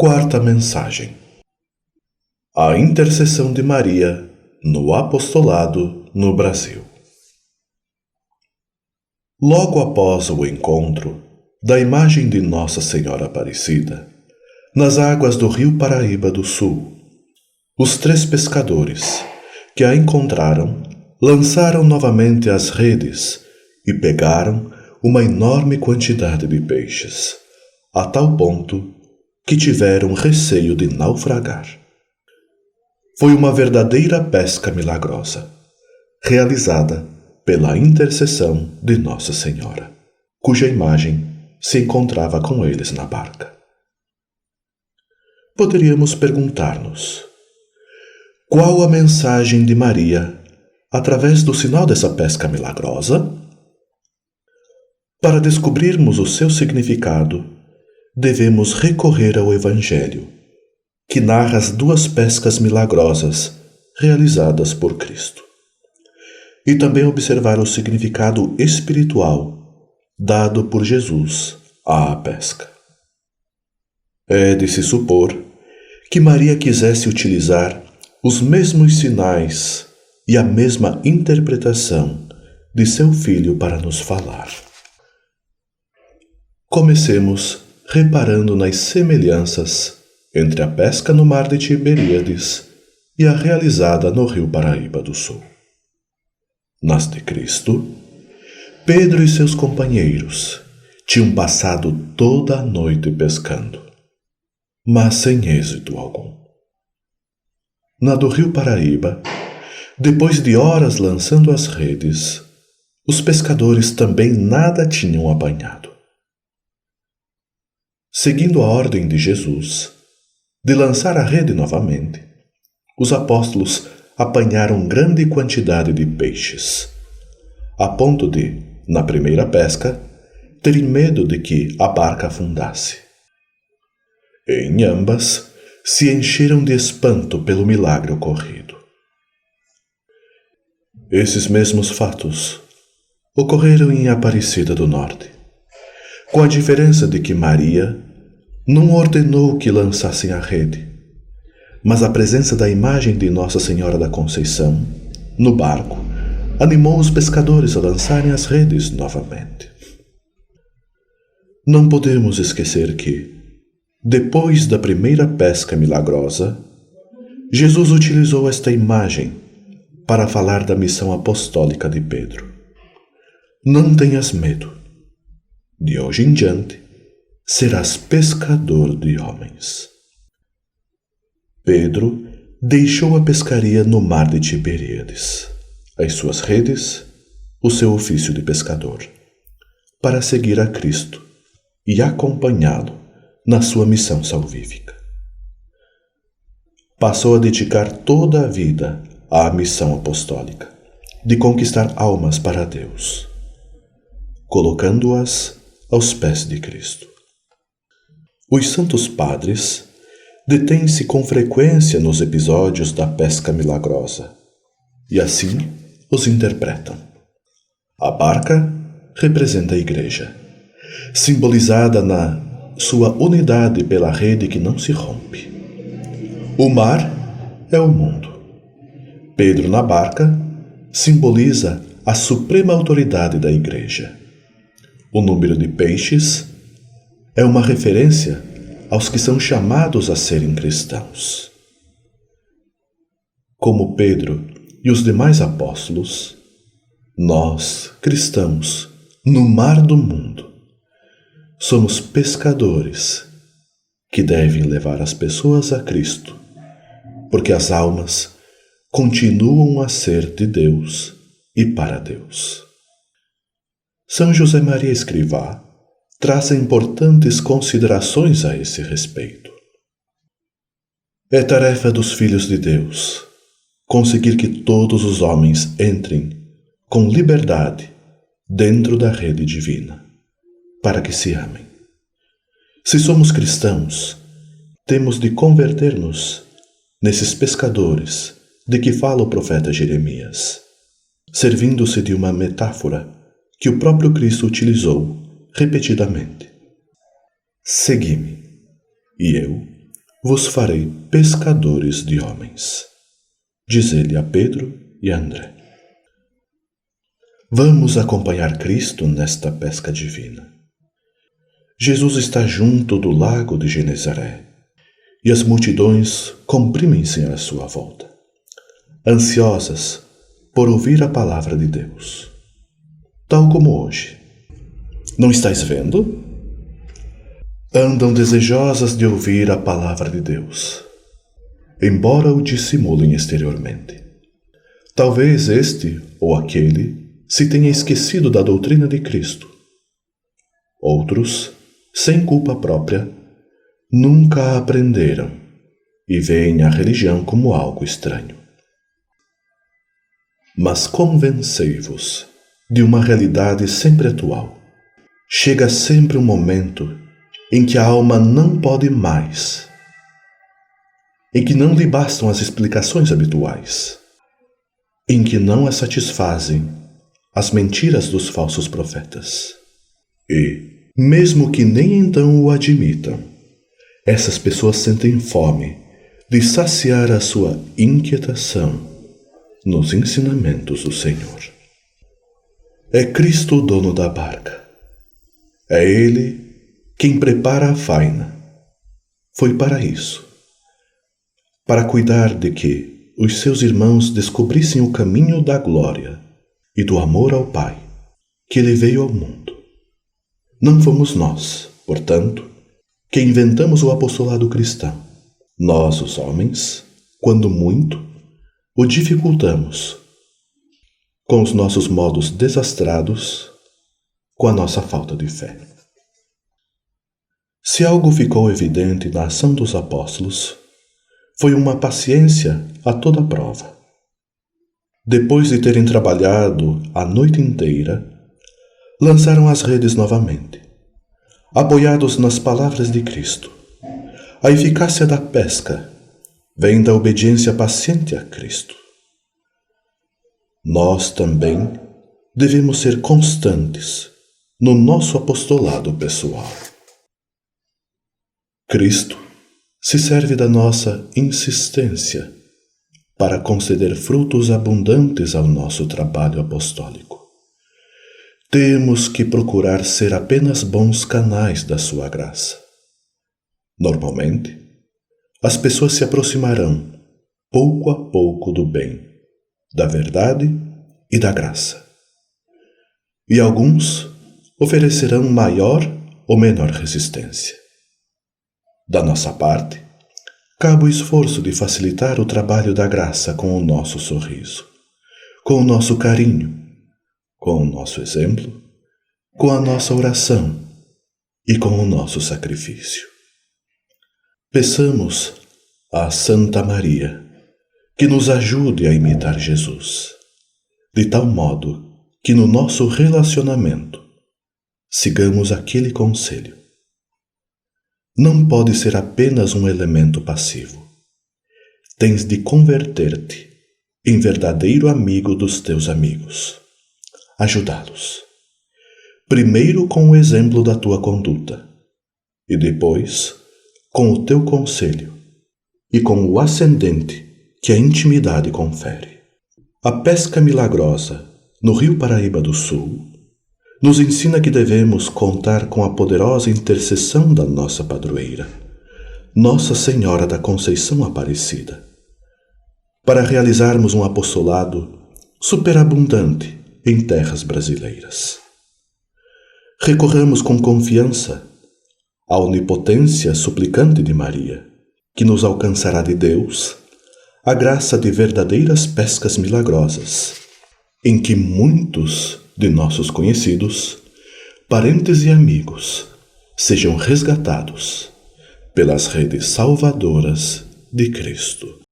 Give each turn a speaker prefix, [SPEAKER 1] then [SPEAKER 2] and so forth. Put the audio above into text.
[SPEAKER 1] Quarta mensagem: a intercessão de Maria no apostolado no Brasil. Logo após o encontro da imagem de Nossa Senhora Aparecida, nas águas do Rio Paraíba do Sul, os 3 pescadores que a encontraram lançaram novamente as redes e pegaram uma enorme quantidade de peixes, a tal ponto que tiveram receio de naufragar. Foi uma verdadeira pesca milagrosa, realizada pela intercessão de Nossa Senhora, cuja imagem se encontrava com eles na barca. Poderíamos perguntar-nos: qual a mensagem de Maria através do sinal dessa pesca milagrosa? Para descobrirmos o seu significado, devemos recorrer ao Evangelho, que narra as 2 pescas milagrosas realizadas por Cristo, e também observar o significado espiritual dado por Jesus à pesca. É de se supor que Maria quisesse utilizar os mesmos sinais e a mesma interpretação de seu filho para nos falar. Comecemos reparando nas semelhanças entre a pesca no mar de Tiberíades e a realizada no Rio Paraíba do Sul. Nas de Cristo, Pedro e seus companheiros tinham passado toda a noite pescando, mas sem êxito algum. Na do Rio Paraíba, depois de horas lançando as redes, os pescadores também nada tinham apanhado. Seguindo a ordem de Jesus de lançar a rede novamente, os apóstolos apanharam grande quantidade de peixes, a ponto de, na primeira pesca, terem medo de que a barca afundasse. Em ambas, se encheram de espanto pelo milagre ocorrido. Esses mesmos fatos ocorreram em Aparecida do Norte, com a diferença de que Maria não ordenou que lançassem a rede, mas a presença da imagem de Nossa Senhora da Conceição no barco animou os pescadores a lançarem as redes novamente. Não podemos esquecer que, depois da primeira pesca milagrosa, Jesus utilizou esta imagem para falar da missão apostólica de Pedro. Não tenhas medo. De hoje em diante, serás pescador de homens. Pedro deixou a pescaria no mar de Tiberíades, as suas redes, o seu ofício de pescador, para seguir a Cristo e acompanhá-lo na sua missão salvífica. Passou a dedicar toda a vida à missão apostólica, de conquistar almas para Deus, colocando-as aos pés de Cristo. Os santos padres detêm-se com frequência nos episódios da pesca milagrosa e assim os interpretam. A barca representa a Igreja, simbolizada na sua unidade pela rede que não se rompe. O mar é o mundo. Pedro na barca simboliza a suprema autoridade da Igreja. O número de peixes é uma referência aos que são chamados a serem cristãos. Como Pedro e os demais apóstolos, nós, cristãos, no mar do mundo, somos pescadores que devem levar as pessoas a Cristo, porque as almas continuam a ser de Deus e para Deus. São José Maria Escrivá traça importantes considerações a esse respeito. É tarefa dos filhos de Deus conseguir que todos os homens entrem com liberdade dentro da rede divina, para que se amem. Se somos cristãos, temos de converter-nos nesses pescadores de que fala o profeta Jeremias, servindo-se de uma metáfora que o próprio Cristo utilizou repetidamente. Segui-me, e eu vos farei pescadores de homens. Diz ele a Pedro e a André. Vamos acompanhar Cristo nesta pesca divina. Jesus está junto do lago de Genezaré e as multidões comprimem-se à sua volta, ansiosas por ouvir a palavra de Deus. Tal como hoje. Não estáis vendo? Andam desejosas de ouvir a palavra de Deus, embora o dissimulem exteriormente. Talvez este ou aquele se tenha esquecido da doutrina de Cristo. Outros, sem culpa própria, nunca a aprenderam e veem a religião como algo estranho. Mas convencei-vos de uma realidade sempre atual. Chega sempre um momento em que a alma não pode mais, em que não lhe bastam as explicações habituais, em que não a satisfazem as mentiras dos falsos profetas. E, mesmo que nem então o admitam, essas pessoas sentem fome de saciar a sua inquietação nos ensinamentos do Senhor. É Cristo o dono da barca. É Ele quem prepara a faina. Foi para isso, para cuidar de que os seus irmãos descobrissem o caminho da glória e do amor ao Pai, que Ele veio ao mundo. Não fomos nós, portanto, que inventamos o apostolado cristão. Nós, os homens, quando muito, o dificultamos com os nossos modos desastrados, com a nossa falta de fé. Se algo ficou evidente na ação dos apóstolos, foi uma paciência a toda prova. Depois de terem trabalhado a noite inteira, lançaram as redes novamente, apoiados nas palavras de Cristo. A eficácia da pesca vem da obediência paciente a Cristo. Nós também devemos ser constantes no nosso apostolado pessoal. Cristo se serve da nossa insistência para conceder frutos abundantes ao nosso trabalho apostólico. Temos que procurar ser apenas bons canais da sua graça. Normalmente, as pessoas se aproximarão, pouco a pouco, do bem, da verdade e da graça. E alguns oferecerão maior ou menor resistência. Da nossa parte, cabe o esforço de facilitar o trabalho da graça com o nosso sorriso, com o nosso carinho, com o nosso exemplo, com a nossa oração e com o nosso sacrifício. Peçamos a Santa Maria que nos ajude a imitar Jesus, de tal modo que no nosso relacionamento sigamos aquele conselho. Não pode ser apenas um elemento passivo. Tens de converter-te em verdadeiro amigo dos teus amigos. Ajudá-los. Primeiro com o exemplo da tua conduta, e depois com o teu conselho e com o ascendente que a intimidade confere. A pesca milagrosa no Rio Paraíba do Sul nos ensina que devemos contar com a poderosa intercessão da nossa padroeira, Nossa Senhora da Conceição Aparecida, para realizarmos um apostolado superabundante em terras brasileiras. Recorramos com confiança à onipotência suplicante de Maria, que nos alcançará de Deus a graça de verdadeiras pescas milagrosas, em que muitos de nossos conhecidos, parentes e amigos sejam resgatados pelas redes salvadoras de Cristo.